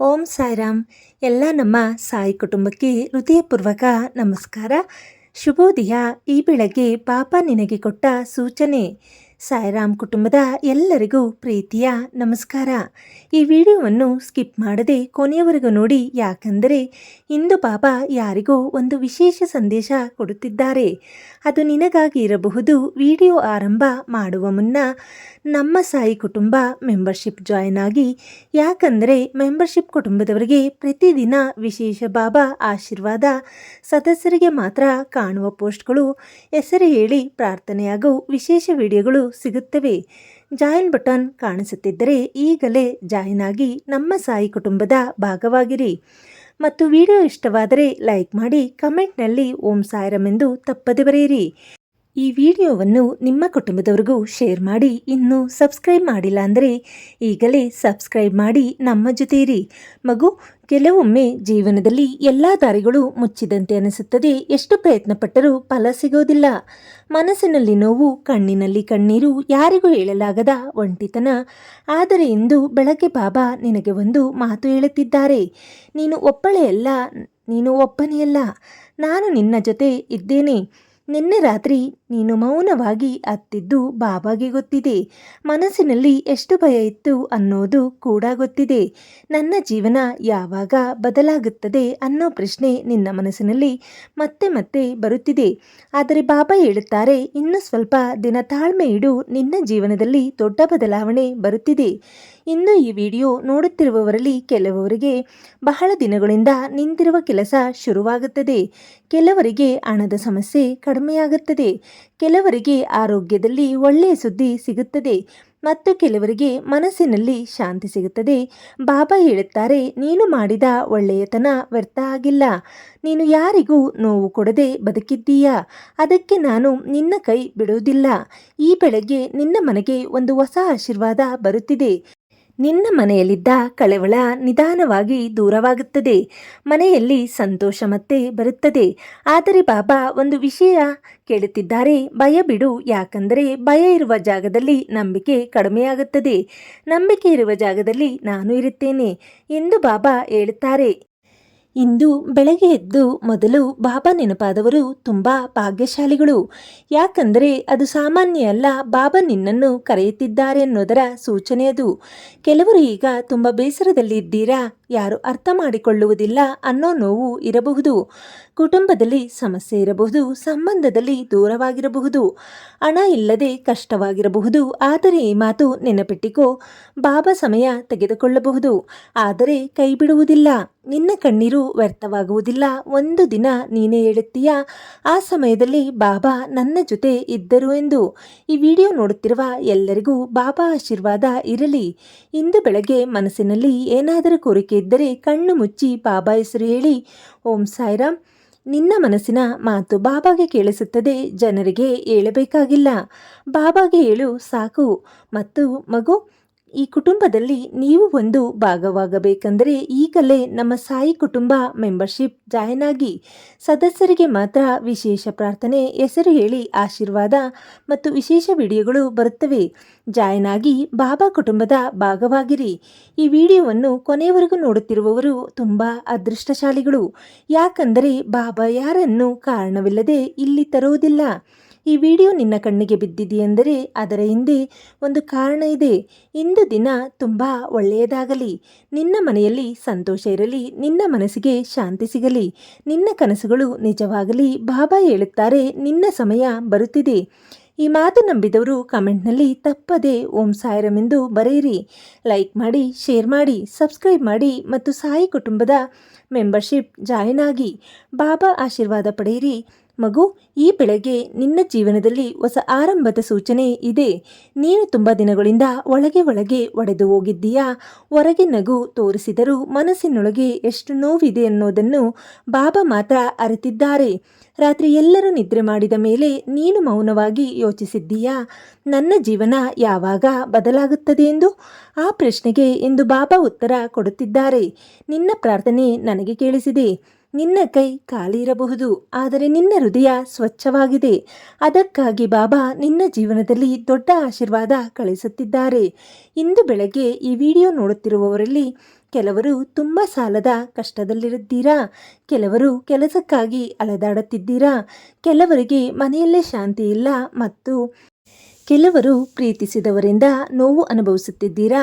ಓಂ ಸಾಯಿರಾಮ್. ಎಲ್ಲ ನಮ್ಮ ಸಾಯಿ ಕುಟುಂಬಕ್ಕೆ ಹೃದಯಪೂರ್ವಕ ನಮಸ್ಕಾರ. ಶುಭೋದಯ. ಈ ಬೆಳಗ್ಗೆ ಪಾಪ ನಿನಗೆ ಕೊಟ್ಟ ಸೂಚನೆ. ಸಾಯಿರಾಮ್ ಕುಟುಂಬದ ಎಲ್ಲರಿಗೂ ಪ್ರೀತಿಯ ನಮಸ್ಕಾರ. ಈ ವಿಡಿಯೋವನ್ನು ಸ್ಕಿಪ್ ಮಾಡದೆ ಕೊನೆಯವರೆಗೂ ನೋಡಿ, ಯಾಕಂದರೆ ಇಂದು ಬಾಬಾ ಯಾರಿಗೋ ಒಂದು ವಿಶೇಷ ಸಂದೇಶ ಕೊಡುತ್ತಿದ್ದಾರೆ. ಅದು ನಿನಗಾಗಿ ಇರಬಹುದು. ವಿಡಿಯೋ ಆರಂಭ ಮಾಡುವ ಮುನ್ನ ನಮ್ಮ ಸಾಯಿ ಕುಟುಂಬ ಮೆಂಬರ್ಶಿಪ್ ಜಾಯ್ನ್ ಆಗಿ, ಯಾಕಂದರೆ ಮೆಂಬರ್ಶಿಪ್ ಕುಟುಂಬದವರಿಗೆ ಪ್ರತಿದಿನ ವಿಶೇಷ ಬಾಬಾ ಆಶೀರ್ವಾದ, ಸದಸ್ಯರಿಗೆ ಮಾತ್ರ ಕಾಣುವ ಪೋಸ್ಟ್ಗಳು, ಹೆಸರು ಹೇಳಿ ಪ್ರಾರ್ಥನೆಯಾಗೋ ವಿಶೇಷ ವಿಡಿಯೋಗಳು ಸಿಗುತ್ತವೆ. ಜಾಯಿನ್ ಬಟನ್ ಕಾಣಿಸುತ್ತಿದ್ದರೆ ಈಗಲೇ ಜಾಯಿನ್ ಆಗಿ ನಮ್ಮ ಸಾಯಿ ಕುಟುಂಬದ ಭಾಗವಾಗಿರಿ. ಮತ್ತು ವಿಡಿಯೋ ಇಷ್ಟವಾದರೆ ಲೈಕ್ ಮಾಡಿ, ಕಮೆಂಟ್ನಲ್ಲಿ ಓಂ ಸಾಯಿರಾಮ್ ಎಂದು ತಪ್ಪದೆ ಬರೆಯಿರಿ. ಈ ವಿಡಿಯೋವನ್ನು ನಿಮ್ಮ ಕುಟುಂಬದವರಿಗೂ ಶೇರ್ ಮಾಡಿ. ಇನ್ನೂ ಸಬ್ಸ್ಕ್ರೈಬ್ ಮಾಡಿಲ್ಲ ಅಂದರೆ ಈಗಲೇ ಸಬ್ಸ್ಕ್ರೈಬ್ ಮಾಡಿ ನಮ್ಮ ಜೊತೆ ಇರಿ. ಮಗು, ಕೆಲವೊಮ್ಮೆ ಜೀವನದಲ್ಲಿ ಎಲ್ಲ ದಾರಿಗಳು ಮುಚ್ಚಿದಂತೆ ಅನಿಸುತ್ತದೆ. ಎಷ್ಟು ಪ್ರಯತ್ನ ಪಟ್ಟರೂ ಫಲ ಸಿಗೋದಿಲ್ಲ. ಮನಸ್ಸಿನಲ್ಲಿ ನೋವು, ಕಣ್ಣಿನಲ್ಲಿ ಕಣ್ಣೀರು, ಯಾರಿಗೂ ಹೇಳಲಾಗದ ಒಂಟಿತನ. ಆದರೆ ಇಂದು ಬೆಳಗ್ಗೆ ಬಾಬಾ ನಿನಗೆ ಒಂದು ಮಾತು ಹೇಳುತ್ತಿದ್ದಾರೆ. ನೀನು ಒಬ್ಬಳೆಯಲ್ಲ, ನೀನು ಒಬ್ಬನೆಯಲ್ಲ. ನಾನು ನಿನ್ನ ಜೊತೆ ಇದ್ದೇನೆ. ನಿನ್ನೆ ರಾತ್ರಿ ನೀನು ಮೌನವಾಗಿ ಅತ್ತಿದ್ದು ಬಾಬಾಗೆ ಗೊತ್ತಿದೆ. ಮನಸ್ಸಿನಲ್ಲಿ ಎಷ್ಟು ಭಯ ಇತ್ತು ಅನ್ನೋದು ಕೂಡ ಗೊತ್ತಿದೆ. ನನ್ನ ಜೀವನ ಯಾವಾಗ ಬದಲಾಗುತ್ತದೆ ಅನ್ನೋ ಪ್ರಶ್ನೆ ನಿನ್ನ ಮನಸ್ಸಿನಲ್ಲಿ ಮತ್ತೆ ಮತ್ತೆ ಬರುತ್ತಿದೆ. ಆದರೆ ಬಾಬಾ ಹೇಳುತ್ತಾರೆ, ಇನ್ನು ಸ್ವಲ್ಪ ದಿನ ತಾಳ್ಮೆ ಇಡು. ನಿನ್ನ ಜೀವನದಲ್ಲಿ ದೊಡ್ಡ ಬದಲಾವಣೆ ಬರುತ್ತಿದೆ. ಇಂದು ಈ ವಿಡಿಯೋ ನೋಡುತ್ತಿರುವವರಲ್ಲಿ ಕೆಲವರಿಗೆ ಬಹಳ ದಿನಗಳಿಂದ ನಿಂತಿರುವ ಕೆಲಸ ಶುರುವಾಗುತ್ತದೆ. ಕೆಲವರಿಗೆ ಹಣದ ಸಮಸ್ಯೆ ಕಡಿಮೆಯಾಗುತ್ತದೆ. ಕೆಲವರಿಗೆ ಆರೋಗ್ಯದಲ್ಲಿ ಒಳ್ಳೆಯ ಸುದ್ದಿ ಸಿಗುತ್ತದೆ ಮತ್ತು ಕೆಲವರಿಗೆ ಮನಸ್ಸಿನಲ್ಲಿ ಶಾಂತಿ ಸಿಗುತ್ತದೆ. ಬಾಬಾ ಹೇಳುತ್ತಾರೆ, ನೀನು ಮಾಡಿದ ಒಳ್ಳೆಯತನ ವ್ಯರ್ಥ ಆಗಿಲ್ಲ. ನೀನು ಯಾರಿಗೂ ನೋವು ಕೊಡದೆ ಬದುಕಿದ್ದೀಯಾ. ಅದಕ್ಕೆ ನಾನು ನಿನ್ನ ಕೈ ಬಿಡುವುದಿಲ್ಲ. ಈ ಬೆಳಗ್ಗೆ ನಿನ್ನ ಮನೆಗೆ ಒಂದು ಹೊಸ ಆಶೀರ್ವಾದ ಬರುತ್ತಿದೆ. ನಿನ್ನ ಮನೆಯಲ್ಲಿದ್ದ ಕಳವಳ ನಿಧಾನವಾಗಿ ದೂರವಾಗುತ್ತದೆ. ಮನೆಯಲ್ಲಿ ಸಂತೋಷ ಮತ್ತೆ ಬರುತ್ತದೆ. ಆದರೆ ಬಾಬಾ ಒಂದು ವಿಷಯ ಕೇಳುತ್ತಿದ್ದಾರೆ, ಭಯ ಬಿಡು. ಯಾಕಂದರೆ ಭಯ ಇರುವ ಜಾಗದಲ್ಲಿ ನಂಬಿಕೆ ಕಡಿಮೆಯಾಗುತ್ತದೆ. ನಂಬಿಕೆ ಇರುವ ಜಾಗದಲ್ಲಿ ನಾನು ಇರುತ್ತೇನೆ ಎಂದು ಬಾಬಾ ಹೇಳುತ್ತಾರೆ. ಇಂದು ಬೆಳಗ್ಗೆ ಎದ್ದು ಮೊದಲು ಬಾಬಾ ನೆನಪಾದವರು ತುಂಬ ಭಾಗ್ಯಶಾಲಿಗಳು. ಯಾಕಂದರೆ ಅದು ಸಾಮಾನ್ಯ ಅಲ್ಲ. ಬಾಬಾ ನಿನ್ನನ್ನು ಕರೆಯುತ್ತಿದ್ದಾರೆ ಅನ್ನೋದರ ಸೂಚನೆ ಅದು. ಕೆಲವರು ಈಗ ತುಂಬ ಬೇಸರದಲ್ಲಿ ಇದ್ದೀರಾ. ಯಾರು ಅರ್ಥ ಮಾಡಿಕೊಳ್ಳುವುದಿಲ್ಲ ಅನ್ನೋ ನೋವು ಇರಬಹುದು. ಕುಟುಂಬದಲ್ಲಿ ಸಮಸ್ಯೆ ಇರಬಹುದು. ಸಂಬಂಧದಲ್ಲಿ ದೂರವಾಗಿರಬಹುದು. ಹಣ ಇಲ್ಲದೆ ಕಷ್ಟವಾಗಿರಬಹುದು. ಆದರೆ ಈ ಮಾತು ನೆನಪಿಟ್ಟಿಕೋ, ಬಾಬಾ ಸಮಯ ತೆಗೆದುಕೊಳ್ಳಬಹುದು, ಆದರೆ ಕೈ ಬಿಡುವುದಿಲ್ಲ. ನಿನ್ನ ಕಣ್ಣೀರು ವ್ಯರ್ಥವಾಗುವುದಿಲ್ಲ. ಒಂದು ದಿನ ನೀನೇ ಹೇಳುತ್ತೀಯಾ, ಆ ಸಮಯದಲ್ಲಿ ಬಾಬಾ ನನ್ನ ಜೊತೆ ಇದ್ದರು ಎಂದು. ಈ ವಿಡಿಯೋ ನೋಡುತ್ತಿರುವ ಎಲ್ಲರಿಗೂ ಬಾಬಾ ಆಶೀರ್ವಾದ ಇರಲಿ. ಇಂದು ಬೆಳಗ್ಗೆ ಮನಸ್ಸಿನಲ್ಲಿ ಏನಾದರೂ ಕೋರಿಕೆ ಇದ್ದರೆ ಕಣ್ಣು ಮುಚ್ಚಿ ಬಾಬಾ ಹೆಸರು ಹೇಳಿ, ಓಂ ಸಾಯಿರಾಮ್. ನಿನ್ನ ಮನಸ್ಸಿನ ಮಾತು ಬಾಬಾಗೆ ಕೇಳಿಸುತ್ತದೆ. ಜನರಿಗೆ ಹೇಳಬೇಕಾಗಿಲ್ಲ, ಬಾಬಾಗೆ ಹೇಳು ಸಾಕು. ಮತ್ತು ಮಗು, ಈ ಕುಟುಂಬದಲ್ಲಿ ನೀವು ಒಂದು ಭಾಗವಾಗಬೇಕೆಂದರೆ ಈಗಲೇ ನಮ್ಮ ಸಾಯಿ ಕುಟುಂಬ ಮೆಂಬರ್ಶಿಪ್ ಜಾಯ್ನ್ ಆಗಿ. ಸದಸ್ಯರಿಗೆ ಮಾತ್ರ ವಿಶೇಷ ಪ್ರಾರ್ಥನೆ, ಹೆಸರು ಹೇಳಿ ಆಶೀರ್ವಾದ ಮತ್ತು ವಿಶೇಷ ವಿಡಿಯೋಗಳು ಬರುತ್ತವೆ. ಜಾಯ್ನ್ ಆಗಿ ಬಾಬಾ ಕುಟುಂಬದ ಭಾಗವಾಗಿರಿ. ಈ ವಿಡಿಯೋವನ್ನು ಕೊನೆಯವರೆಗೂ ನೋಡುತ್ತಿರುವವರು ತುಂಬ ಅದೃಷ್ಟಶಾಲಿಗಳು. ಯಾಕಂದರೆ ಬಾಬಾ ಯಾರನ್ನು ಕಾರಣವಿಲ್ಲದೆ ಇಲ್ಲಿ ತರುವುದಿಲ್ಲ. ಈ ವಿಡಿಯೋ ನಿನ್ನ ಕಣ್ಣಿಗೆ ಬಿದ್ದಿದೆಯೆಂದರೆ ಅದರ ಹಿಂದೆ ಒಂದು ಕಾರಣ ಇದೆ. ಇಂದು ದಿನ ತುಂಬ ಒಳ್ಳೆಯದಾಗಲಿ. ನಿನ್ನ ಮನೆಯಲ್ಲಿ ಸಂತೋಷ ಇರಲಿ. ನಿನ್ನ ಮನಸ್ಸಿಗೆ ಶಾಂತಿ ಸಿಗಲಿ. ನಿನ್ನ ಕನಸುಗಳು ನಿಜವಾಗಲಿ. ಬಾಬಾ ಹೇಳುತ್ತಾರೆ, ನಿನ್ನ ಸಮಯ ಬರುತ್ತಿದೆ. ಈ ಮಾತು ನಂಬಿದವರು ಕಮೆಂಟ್ನಲ್ಲಿ ತಪ್ಪದೆ ಓಂ ಸಾಯಿರಾಮ್ ಎಂದು ಬರೆಯಿರಿ. ಲೈಕ್ ಮಾಡಿ, ಶೇರ್ ಮಾಡಿ, ಸಬ್ಸ್ಕ್ರೈಬ್ ಮಾಡಿ ಮತ್ತು ಸಾಯಿ ಕುಟುಂಬದ ಮೆಂಬರ್ಶಿಪ್ ಜಾಯಿನ್ ಆಗಿ ಬಾಬಾ ಆಶೀರ್ವಾದ ಪಡೆಯಿರಿ. ಮಗು, ಈ ಬೆಳಗ್ಗೆ ನಿನ್ನ ಜೀವನದಲ್ಲಿ ಹೊಸ ಆರಂಭದ ಸೂಚನೆ ಇದೆ. ನೀನು ತುಂಬ ದಿನಗಳಿಂದ ಒಳಗೆ ಒಡೆದು ಹೋಗಿದ್ದೀಯಾ. ಹೊರಗೆ ನಗು ತೋರಿಸಿದರೂ ಮನಸ್ಸಿನೊಳಗೆ ಎಷ್ಟು ನೋವಿದೆ ಅನ್ನೋದನ್ನು ಬಾಬಾ ಮಾತ್ರ ಅರಿತಿದ್ದಾರೆ. ರಾತ್ರಿ ಎಲ್ಲರೂ ನಿದ್ರೆ ಮಾಡಿದ ಮೇಲೆ ನೀನು ಮೌನವಾಗಿ ಯೋಚಿಸಿದ್ದೀಯಾ, ನನ್ನ ಜೀವನ ಯಾವಾಗ ಬದಲಾಗುತ್ತದೆ ಎಂದು. ಆ ಪ್ರಶ್ನೆಗೆ ಇಂದು ಬಾಬಾ ಉತ್ತರ ಕೊಡುತ್ತಿದ್ದಾರೆ. ನಿನ್ನ ಪ್ರಾರ್ಥನೆ ನನಗೆ ಕೇಳಿಸಿದೆ. ನಿನ್ನ ಕೈ ಖಾಲಿ ಇರಬಹುದು, ಆದರೆ ನಿನ್ನ ಹೃದಯ ಸ್ವಚ್ಛವಾಗಿದೆ. ಅದಕ್ಕಾಗಿ ಬಾಬಾ ನಿನ್ನ ಜೀವನದಲ್ಲಿ ದೊಡ್ಡ ಆಶೀರ್ವಾದ ಕಳಿಸುತ್ತಿದ್ದಾರೆ. ಇಂದು ಬೆಳಗ್ಗೆ ಈ ವಿಡಿಯೋ ನೋಡುತ್ತಿರುವವರಲ್ಲಿ ಕೆಲವರು ತುಂಬ ಸಾಲದ ಕಷ್ಟದಲ್ಲಿರುತ್ತೀರಾ, ಕೆಲವರು ಕೆಲಸಕ್ಕಾಗಿ ಅಲೆದಾಡುತ್ತಿದ್ದೀರಾ, ಕೆಲವರಿಗೆ ಮನೆಯಲ್ಲೇ ಶಾಂತಿ ಇಲ್ಲ ಮತ್ತು ಕೆಲವರು ಪ್ರೀತಿಸಿದವರಿಂದ ನೋವು ಅನುಭವಿಸುತ್ತಿದ್ದೀರಾ.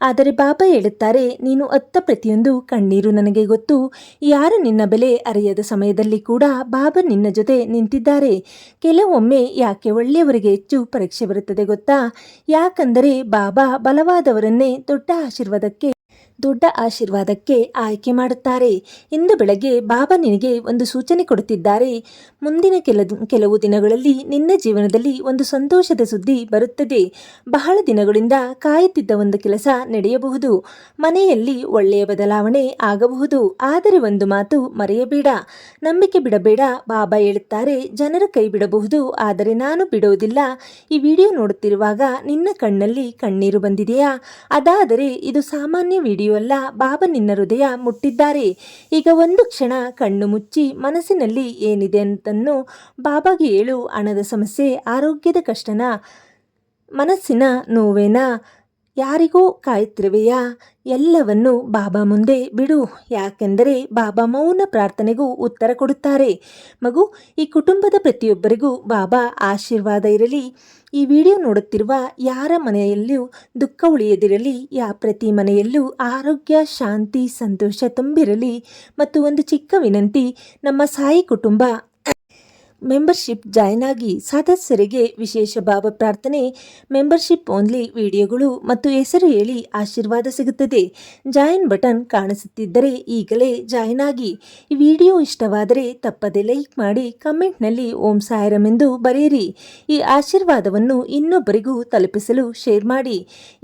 ಆದರೆ ಬಾಬಾ ಹೇಳುತ್ತಾರೆ, ನೀನು ಅತ್ತ ಪ್ರತಿಯೊಂದು ಕಣ್ಣೀರು ನನಗೆ ಗೊತ್ತು. ಯಾರು ನಿನ್ನ ಬೆಲೆ ಅರಿಯದ ಸಮಯದಲ್ಲಿ ಕೂಡ ಬಾಬಾ ನಿನ್ನ ಜೊತೆ ನಿಂತಿದ್ದಾರೆ. ಕೆಲವೊಮ್ಮೆ ಯಾಕೆ ಒಳ್ಳೆಯವರಿಗೆ ಹೆಚ್ಚು ಪರೀಕ್ಷೆ ಬರುತ್ತದೆ ಗೊತ್ತಾ? ಯಾಕಂದರೆ ಬಾಬಾ ಬಲವಾದವರನ್ನೇ ದೊಡ್ಡ ಆಶೀರ್ವಾದಕ್ಕೆ ಆಯ್ಕೆ ಮಾಡುತ್ತಾರೆ. ಇಂದು ಬೆಳಗ್ಗೆ ಬಾಬಾ ನಿನಗೆ ಒಂದು ಸೂಚನೆ ಕೊಡುತ್ತಿದ್ದಾರೆ. ಮುಂದಿನ ಕೆಲವು ದಿನಗಳಲ್ಲಿ ನಿನ್ನ ಜೀವನದಲ್ಲಿ ಒಂದು ಸಂತೋಷದ ಸುದ್ದಿ ಬರುತ್ತದೆ. ಬಹಳ ದಿನಗಳಿಂದ ಕಾಯುತ್ತಿದ್ದ ಒಂದು ಕೆಲಸ ನಡೆಯಬಹುದು. ಮನೆಯಲ್ಲಿ ಒಳ್ಳೆಯ ಬದಲಾವಣೆ ಆಗಬಹುದು. ಆದರೆ ಒಂದು ಮಾತು ಮರೆಯಬೇಡ, ನಂಬಿಕೆ ಬಿಡಬೇಡ. ಬಾಬಾ ಹೇಳುತ್ತಾರೆ, ಜನರು ಕೈ ಬಿಡಬಹುದು, ಆದರೆ ನಾನು ಬಿಡುವುದಿಲ್ಲ. ಈ ವಿಡಿಯೋ ನೋಡುತ್ತಿರುವಾಗ ನಿನ್ನ ಕಣ್ಣಲ್ಲಿ ಕಣ್ಣೀರು ಬಂದಿದೆಯಾ? ಅದಾದರೆ ಇದು ಸಾಮಾನ್ಯ ವಿಡಿಯೋ ಅಲ್ಲ. ಬಾಬಾ ನಿನ್ನ ಹೃದಯ ಮುಟ್ಟಿದ್ದಾರೆ. ಈಗ ಒಂದು ಕ್ಷಣ ಕಣ್ಣು ಮುಚ್ಚಿ ಮನಸ್ಸಿನಲ್ಲಿ ಏನಿದೆ ಅಂತನ್ನು ಬಾಬಾಗೆ ಹೇಳು. ಹಣದ ಸಮಸ್ಯೆ, ಆರೋಗ್ಯದ ಕಷ್ಟನ, ಮನಸ್ಸಿನ ನೋವೇನಾ, ಯಾರಿಗೂ ಕಾಯುತ್ತಿರುವೆಯಾ? ಎಲ್ಲವನ್ನು ಬಾಬಾ ಮುಂದೆ ಬಿಡು. ಯಾಕೆಂದರೆ ಬಾಬಾ ಮೌನ ಪ್ರಾರ್ಥನೆಗೂ ಉತ್ತರ ಕೊಡುತ್ತಾರೆ. ಮಗು, ಈ ಕುಟುಂಬದ ಪ್ರತಿಯೊಬ್ಬರಿಗೂ ಬಾಬಾ ಆಶೀರ್ವಾದ ಇರಲಿ. ಈ ವಿಡಿಯೋ ನೋಡುತ್ತಿರುವ ಯಾರ ಮನೆಯಲ್ಲೂ ದುಃಖ ಉಳಿಯದಿರಲಿ. ಪ್ರತಿ ಮನೆಯಲ್ಲೂ ಆರೋಗ್ಯ, ಶಾಂತಿ, ಸಂತೋಷ ತುಂಬಿರಲಿ. ಮತ್ತು ಒಂದು ಚಿಕ್ಕ ವಿನಂತಿ, ನಮ್ಮ ಸಾಯಿ ಕುಟುಂಬ ಮೆಂಬರ್ಶಿಪ್ ಜಾಯ್ನ್ ಆಗಿ. ಸದಸ್ಯರಿಗೆ ವಿಶೇಷ ಭಾವ ಪ್ರಾರ್ಥನೆ, ಮೆಂಬರ್ಶಿಪ್ ಓನ್ಲಿ ವಿಡಿಯೋಗಳು ಮತ್ತು ಹೆಸರು ಹೇಳಿ ಆಶೀರ್ವಾದ ಸಿಗುತ್ತದೆ. ಜಾಯಿನ್ ಬಟನ್ ಕಾಣಿಸುತ್ತಿದ್ದರೆ ಈಗಲೇ ಜಾಯ್ನ್ ಆಗಿ. ಈ ವಿಡಿಯೋ ಇಷ್ಟವಾದರೆ ತಪ್ಪದೆ ಲೈಕ್ ಮಾಡಿ, ಕಮೆಂಟ್ನಲ್ಲಿ ಓಂ ಸಾಯಿರಾಮ್ ಎಂದು ಬರೆಯಿರಿ. ಈ ಆಶೀರ್ವಾದವನ್ನು ಇನ್ನೊಬ್ಬರಿಗೂ ತಲುಪಿಸಲು ಶೇರ್ ಮಾಡಿ.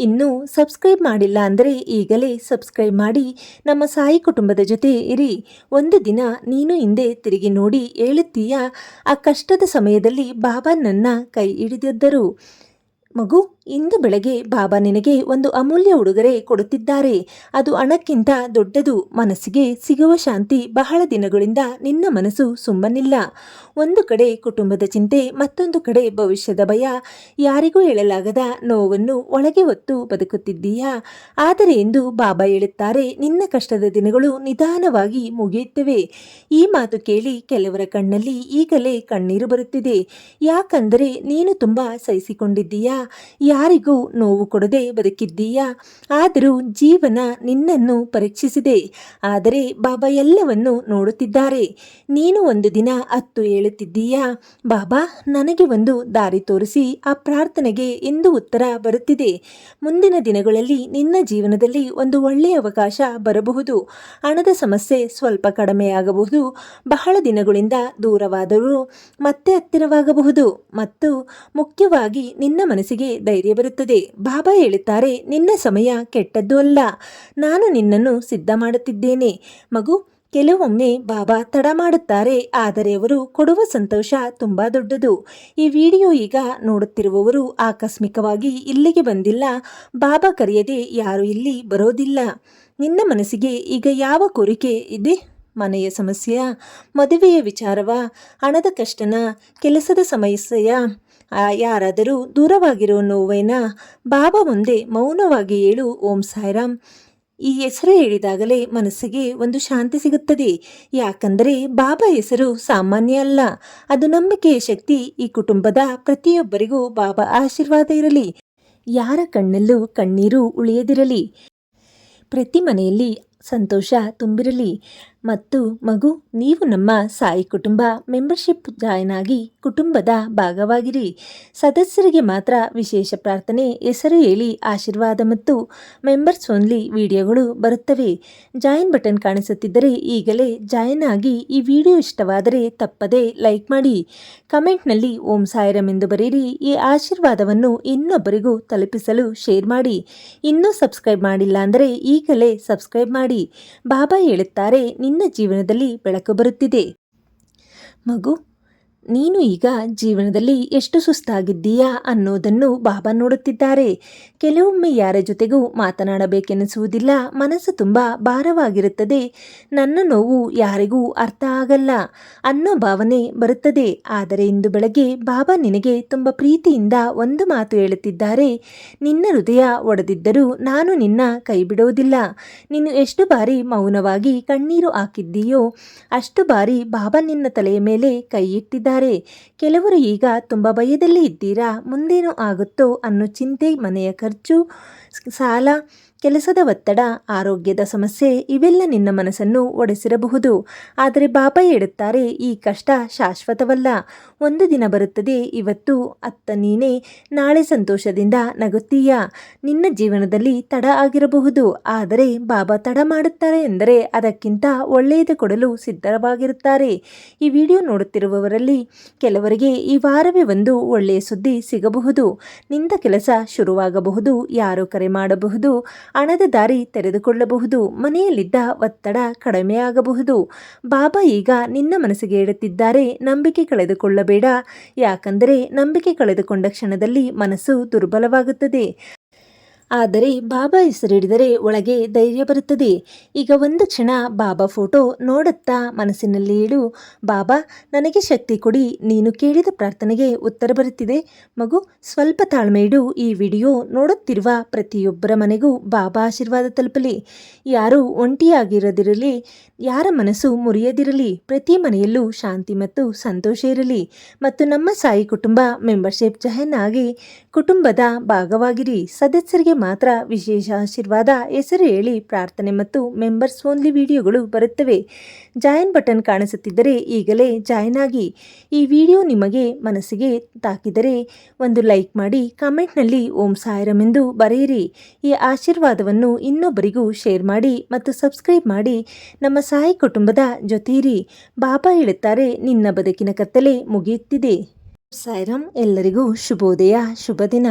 ಇನ್ನೂ ಸಬ್ಸ್ಕ್ರೈಬ್ ಮಾಡಿಲ್ಲ ಅಂದರೆ ಈಗಲೇ ಸಬ್ಸ್ಕ್ರೈಬ್ ಮಾಡಿ ನಮ್ಮ ಸಾಯಿ ಕುಟುಂಬದ ಜೊತೆ ಇರಿ. ಒಂದು ದಿನ ನೀನು ಹಿಂದೆ ತಿರುಗಿ ನೋಡಿ ಹೇಳುತ್ತೀಯ, ಆ ಕಷ್ಟದ ಸಮಯದಲ್ಲಿ ಬಾಬಾ ನನ್ನ ಕೈ ಹಿಡಿದಿದ್ದರು. ಮಗು, ಇಂದು ಬೆಳಗ್ಗೆ ಬಾಬಾ ನಿನಗೆ ಒಂದು ಅಮೂಲ್ಯ ಉಡುಗೊರೆ ಕೊಡುತ್ತಿದ್ದಾರೆ. ಅದು ಹಣಕ್ಕಿಂತ ದೊಡ್ಡದು. ಮನಸ್ಸಿಗೆ ಸಿಗುವ ಶಾಂತಿ. ಬಹಳ ದಿನಗಳಿಂದ ನಿನ್ನ ಮನಸ್ಸು ಸುಮ್ಮನಿಲ್ಲ. ಒಂದು ಕಡೆ ಕುಟುಂಬದ ಚಿಂತೆ, ಮತ್ತೊಂದು ಕಡೆ ಭವಿಷ್ಯದ ಭಯ. ಯಾರಿಗೂ ಹೇಳಲಾಗದ ನೋವನ್ನು ಒಳಗೆ ಹೊತ್ತು ಬದುಕುತ್ತಿದ್ದೀಯಾ? ಆದರೆ ಎಂದು ಬಾಬಾ ಹೇಳುತ್ತಾರೆ, ನಿನ್ನ ಕಷ್ಟದ ದಿನಗಳು ನಿಧಾನವಾಗಿ ಮುಗಿಯುತ್ತವೆ. ಈ ಮಾತು ಕೇಳಿ ಕೆಲವರ ಕಣ್ಣಲ್ಲಿ ಈಗಲೇ ಕಣ್ಣೀರು ಬರುತ್ತಿದೆ. ಯಾಕಂದರೆ ನೀನು ತುಂಬ ಸಹಿಸಿಕೊಂಡಿದ್ದೀಯಾ, ಯಾರಿಗೂ ನೋವು ಕೊಡದೆ ಬದುಕಿದ್ದೀಯಾ. ಆದರೂ ಜೀವನ ನಿನ್ನನ್ನು ಪರೀಕ್ಷಿಸಿದೆ. ಆದರೆ ಬಾಬಾ ಎಲ್ಲವನ್ನು ನೋಡುತ್ತಿದ್ದಾರೆ. ನೀನು ಒಂದು ದಿನ ಹತ್ತು ಹೇಳುತ್ತಿದ್ದೀಯಾ, ಬಾಬಾ ನನಗೆ ಒಂದು ದಾರಿ ತೋರಿಸಿ. ಆ ಪ್ರಾರ್ಥನೆಗೆ ಎಂದು ಉತ್ತರ ಬರುತ್ತಿದೆ. ಮುಂದಿನ ದಿನಗಳಲ್ಲಿ ನಿನ್ನ ಜೀವನದಲ್ಲಿ ಒಂದು ಒಳ್ಳೆಯ ಅವಕಾಶ ಬರಬಹುದು. ಹಣದ ಸಮಸ್ಯೆ ಸ್ವಲ್ಪ ಕಡಿಮೆಯಾಗಬಹುದು. ಬಹಳ ದಿನಗಳಿಂದ ದೂರವಾದರೂ ಮತ್ತೆ ಹತ್ತಿರವಾಗಬಹುದು. ಮತ್ತು ಮುಖ್ಯವಾಗಿ ನಿನ್ನ ಮನಸ್ಸಿಗೆ ಧೈರ್ಯ ಬರುತ್ತದೆ. ಬಾಬಾ ಹೇಳುತ್ತಾರೆ, ನಿನ್ನ ಸಮಯ ಕೆಟ್ಟದ್ದು ಅಲ್ಲ. ನಾನು ನಿನ್ನನ್ನು ಸಿದ್ಧ ಮಾಡುತ್ತಿದ್ದೇನೆ. ಮಗು, ಕೆಲವೊಮ್ಮೆ ಬಾಬಾ ತಡ ಮಾಡುತ್ತಾರೆ, ಆದರೆ ಅವರು ಕೊಡುವ ಸಂತೋಷ ತುಂಬ ದೊಡ್ಡದು. ಈ ವಿಡಿಯೋ ಈಗ ನೋಡುತ್ತಿರುವವರು ಆಕಸ್ಮಿಕವಾಗಿ ಇಲ್ಲಿಗೆ ಬಂದಿಲ್ಲ. ಬಾಬಾ ಕರೆಯದೆ ಯಾರು ಇಲ್ಲಿ ಬರೋದಿಲ್ಲ. ನಿನ್ನ ಮನಸ್ಸಿಗೆ ಈಗ ಯಾವ ಕೋರಿಕೆ ಇದೆ? ಮನೆಯ ಸಮಸ್ಯೆಯ, ಮದುವೆಯ ವಿಚಾರವ, ಹಣದ ಕಷ್ಟನ, ಕೆಲಸದ ಸಮಸ್ಯೆಯ, ಯಾರಾದರೂ ದೂರವಾಗಿರೋ ನೋವೇನಾ? ಬಾಬಾ ಮುಂದೆ ಮೌನವಾಗಿ ಹೇಳು, ಓಂ ಸಾಯಿರಾಮ್. ಈ ಹೆಸರು ಹೇಳಿದಾಗಲೇ ಮನಸ್ಸಿಗೆ ಒಂದು ಶಾಂತಿ ಸಿಗುತ್ತದೆ. ಯಾಕಂದರೆ ಬಾಬಾ ಹೆಸರು ಸಾಮಾನ್ಯ ಅಲ್ಲ, ಅದು ನಂಬಿಕೆಯ ಶಕ್ತಿ. ಈ ಕುಟುಂಬದ ಪ್ರತಿಯೊಬ್ಬರಿಗೂ ಬಾಬಾ ಆಶೀರ್ವಾದ ಇರಲಿ. ಯಾರ ಕಣ್ಣಲ್ಲೂ ಕಣ್ಣೀರು ಉಳಿಯದಿರಲಿ. ಪ್ರತಿ ಮನೆಯಲ್ಲಿ ಸಂತೋಷ ತುಂಬಿರಲಿ. ಮತ್ತು ಮಗು, ನೀವು ನಮ್ಮ ಸಾಯಿ ಕುಟುಂಬ ಮೆಂಬರ್ಶಿಪ್ ಜಾಯ್ನ್ ಆಗಿ ಕುಟುಂಬದ ಭಾಗವಾಗಿರಿ. ಸದಸ್ಯರಿಗೆ ಮಾತ್ರ ವಿಶೇಷ ಪ್ರಾರ್ಥನೆ, ಹೆಸರು ಹೇಳಿ ಆಶೀರ್ವಾದ ಮತ್ತು ಮೆಂಬರ್ಸ್ ಓನ್ಲಿ ವಿಡಿಯೋಗಳು ಬರುತ್ತವೆ. ಜಾಯಿನ್ ಬಟನ್ ಕಾಣಿಸುತ್ತಿದ್ದರೆ ಈಗಲೇ ಜಾಯಿನ್ ಆಗಿ. ಈ ವಿಡಿಯೋ ಇಷ್ಟವಾದರೆ ತಪ್ಪದೆ ಲೈಕ್ ಮಾಡಿ, ಕಮೆಂಟ್ನಲ್ಲಿ ಓಂ ಸಾಯಿರಾಮ್ ಎಂದು ಬರೆಯಿರಿ. ಈ ಆಶೀರ್ವಾದವನ್ನು ಇನ್ನೊಬ್ಬರಿಗೂ ತಲುಪಿಸಲು ಶೇರ್ ಮಾಡಿ. ಇನ್ನೂ ಸಬ್ಸ್ಕ್ರೈಬ್ ಮಾಡಿಲ್ಲ ಅಂದರೆ ಈಗಲೇ ಸಬ್ಸ್ಕ್ರೈಬ್ ಮಾಡಿ. ಬಾಬಾ ಹೇಳುತ್ತಾರೆ, ನಿನ್ನ ಜೀವನದಲ್ಲಿ ಬೆಳಕು ಬರುತ್ತಿದೆ. ಮಗು, ನೀನು ಈಗ ಜೀವನದಲ್ಲಿ ಎಷ್ಟು ಸುಸ್ತಾಗಿದ್ದೀಯಾ ಅನ್ನೋದನ್ನು ಬಾಬಾ ನೋಡುತ್ತಿದ್ದಾರೆ. ಕೆಲವೊಮ್ಮೆ ಯಾರ ಜೊತೆಗೂ ಮಾತನಾಡಬೇಕೆನಿಸುವುದಿಲ್ಲ. ಮನಸ್ಸು ತುಂಬ ಭಾರವಾಗಿರುತ್ತದೆ. ನನ್ನ ನೋವು ಯಾರಿಗೂ ಅರ್ಥ ಆಗಲ್ಲ ಅನ್ನೋ ಭಾವನೆ ಬರುತ್ತದೆ. ಆದರೆ ಇಂದು ಬೆಳಗ್ಗೆ ಬಾಬಾ ನಿನಗೆ ತುಂಬ ಪ್ರೀತಿಯಿಂದ ಒಂದು ಮಾತು ಹೇಳುತ್ತಿದ್ದಾರೆ. ನಿನ್ನ ಹೃದಯ ಒಡೆದಿದ್ದರೂ ನಾನು ನಿನ್ನ ಕೈ ಬಿಡೋದಿಲ್ಲ. ನೀನು ಎಷ್ಟು ಬಾರಿ ಮೌನವಾಗಿ ಕಣ್ಣೀರು ಹಾಕಿದ್ದೀಯೋ ಅಷ್ಟು ಬಾರಿ ಬಾಬಾ ನಿನ್ನ ತಲೆಯ ಮೇಲೆ ಕೈ ಇಟ್ಟಿದ್ದಾರೆ. ಕೆಲವರು ಈಗ ತುಂಬ ಭಯದಲ್ಲಿ ಇದ್ದೀರಾ. ಮುಂದೇನು ಆಗುತ್ತೋ ಅನ್ನೋ ಚಿಂತೆ, ಮನೆಯ ಖರ್ಚು, ಸಾಲ, ಕೆಲಸದ ಒತ್ತಡ, ಆರೋಗ್ಯದ ಸಮಸ್ಯೆ ಇವೆಲ್ಲ ನಿನ್ನ ಮನಸ್ಸನ್ನು ಒಡೆಸಿರಬಹುದು. ಆದರೆ ಬಾಬಾ ಹೇಳುತ್ತಾರೆ, ಈ ಕಷ್ಟ ಶಾಶ್ವತವಲ್ಲ. ಒಂದು ದಿನ ಬರುತ್ತದೆ. ಇವತ್ತು ಅತ್ತ ನೀನೇ, ನಾಳೆ ಸಂತೋಷದಿಂದ ನಗುತ್ತೀಯ. ನಿನ್ನ ಜೀವನದಲ್ಲಿ ತಡ ಆಗಿರಬಹುದು. ಆದರೆ ಬಾಬಾ ತಡ ಮಾಡುತ್ತಾರೆ ಎಂದರೆ ಅದಕ್ಕಿಂತ ಒಳ್ಳೆಯದು ಕೊಡಲು ಸಿದ್ಧವಾಗಿರುತ್ತಾರೆ. ಈ ವಿಡಿಯೋ ನೋಡುತ್ತಿರುವವರಲ್ಲಿ ಕೆಲವರಿಗೆ ಈ ವಾರವೇ ಒಂದು ಒಳ್ಳೆಯ ಸುದ್ದಿ ಸಿಗಬಹುದು. ನಿಂದ ಕೆಲಸ ಶುರುವಾಗಬಹುದು. ಯಾರೋ ಕರೆ ಮಾಡಬಹುದು. ಹಣದ ದಾರಿ ತೆರೆದುಕೊಳ್ಳಬಹುದು. ಮನೆಯಲ್ಲಿದ್ದ ಒತ್ತಡ ಕಡಿಮೆಯಾಗಬಹುದು. ಬಾಬಾ ಈಗ ನಿನ್ನ ಮನಸ್ಸಿಗೆ ಹೇಳುತ್ತಿದ್ದಾರೆ, ನಂಬಿಕೆ ಕಳೆದುಕೊಳ್ಳಬೇಡ. ಯಾಕಂದರೆ ನಂಬಿಕೆ ಕಳೆದುಕೊಂಡ ಕ್ಷಣದಲ್ಲಿ ಮನಸ್ಸು ದುರ್ಬಲವಾಗುತ್ತದೆ. ಆದರೆ ಬಾಬಾ ಹೆಸರಿಡಿದರೆ ಒಳಗೆ ಧೈರ್ಯ ಬರುತ್ತದೆ. ಈಗ ಒಂದು ಕ್ಷಣ ಬಾಬಾ ಫೋಟೋ ನೋಡುತ್ತಾ ಮನಸ್ಸಿನಲ್ಲಿ ಹೇಳು, ಬಾಬಾ ನನಗೆ ಶಕ್ತಿ ಕೊಡಿ. ನೀನು ಕೇಳಿದ ಪ್ರಾರ್ಥನೆಗೆ ಉತ್ತರ ಬರುತ್ತಿದೆ. ಮಗು, ಸ್ವಲ್ಪ ತಾಳ್ಮೆ ಇಡು. ಈ ವಿಡಿಯೋ ನೋಡುತ್ತಿರುವ ಪ್ರತಿಯೊಬ್ಬರ ಮನೆಗೂ ಬಾಬಾ ಆಶೀರ್ವಾದ ತಲುಪಲಿ. ಯಾರೂ ಒಂಟಿಯಾಗಿರದಿರಲಿ, ಯಾರ ಮನಸ್ಸು ಮುರಿಯದಿರಲಿ. ಪ್ರತಿ ಮನೆಯಲ್ಲೂ ಶಾಂತಿ ಮತ್ತು ಸಂತೋಷ ಇರಲಿ. ಮತ್ತು ನಮ್ಮ ಸಾಯಿ ಕುಟುಂಬ ಮೆಂಬರ್ಶಿಪ್ ಜಾಯಿನ್ ಆಗಿ ಕುಟುಂಬದ ಭಾಗವಾಗಿರಿ. ಸದಸ್ಯರಿಗೆ ಮಾತ್ರ ವಿಶೇಷ ಆಶೀರ್ವಾದ. ಹೆಸರು ಹೇಳಿ ಪ್ರಾರ್ಥನೆ ಮತ್ತು ಮೆಂಬರ್ಸ್ ಓನ್ಲಿ ವಿಡಿಯೋಗಳು ಬರುತ್ತವೆ. ಜಾಯಿನ್ ಬಟನ್ ಕಾಣಿಸುತ್ತಿದ್ದರೆ ಈಗಲೇ ಜಾಯಿನ್ ಆಗಿ. ಈ ವಿಡಿಯೋ ನಿಮಗೆ ಮನಸ್ಸಿಗೆ ತಾಕಿದರೆ ಒಂದು ಲೈಕ್ ಮಾಡಿ, ಕಾಮೆಂಟ್ನಲ್ಲಿ ಓಂ ಸಾಯಿರಾಮ್ ಎಂದು ಬರೆಯಿರಿ. ಈ ಆಶೀರ್ವಾದವನ್ನು ಇನ್ನೊಬ್ಬರಿಗೂ ಶೇರ್ ಮಾಡಿ ಮತ್ತು ಸಬ್ಸ್ಕ್ರೈಬ್ ಮಾಡಿ. ನಮ್ಮ ಸಾಯಿ ಕುಟುಂಬದ ಜೊತೆ ಇರಿ. ಬಾಬಾ ಹೇಳುತ್ತಾರೆ, ನಿನ್ನ ಬದುಕಿನ ಕತ್ತಲೆ ಮುಗಿಯುತ್ತಿದೆ. ಸಾಯಿರಾಮ್. ಎಲ್ಲರಿಗೂ ಶುಭೋದಯ, ಶುಭ ದಿನ.